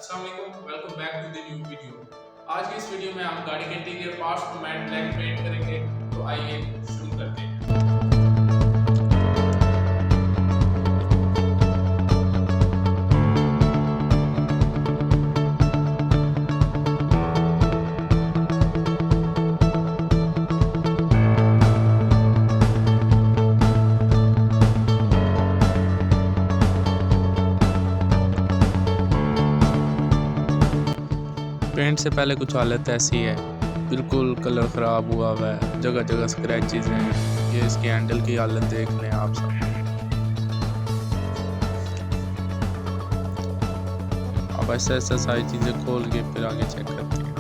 अस्सलाम वालेकुम, welcome back to the new video. आज की इस वीडियो में हम गाड़ी के इंटीरियर पार्ट्स को मैट ब्लैक पेंट करेंगे। तो आइए शुरू करते हैं। पेंट से पहले कुछ हालत ऐसी है, बिल्कुल कलर ख़राब हुआ हुआ है, जगह जगह स्क्रैचेस हैं। ये इसकी हैंडल की हालत देख लें आप सब। अब ऐसा ऐसा सारी चीज़ें खोल के फिर आगे चेक करते हैं।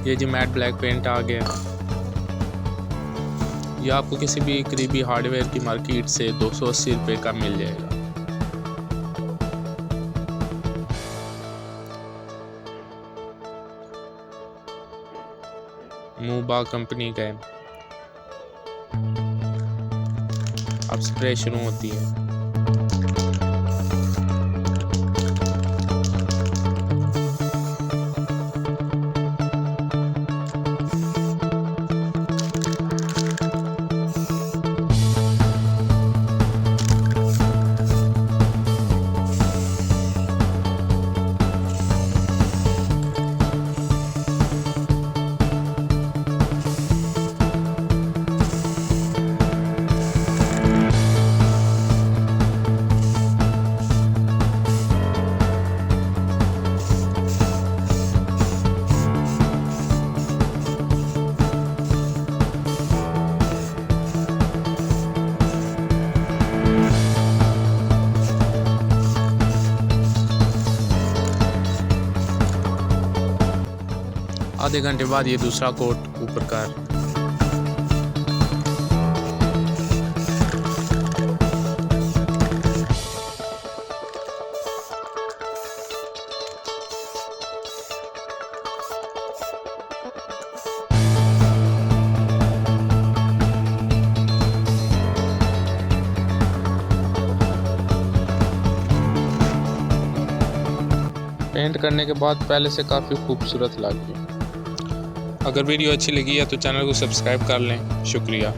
ये जी मैट ब्लैक पेंट आ गया। यह आपको किसी भी करीबी हार्डवेयर की मार्केट से 280 रुपये का मिल जाएगा। मूबा कंपनी का है। अब स्प्रे शुरू होती है। आधे घंटे बाद ये दूसरा कोट ऊपर का पेंट करने के बाद पहले से काफ़ी खूबसूरत लग गई। अगर वीडियो अच्छी लगी है तो चैनल को सब्सक्राइब कर लें। शुक्रिया।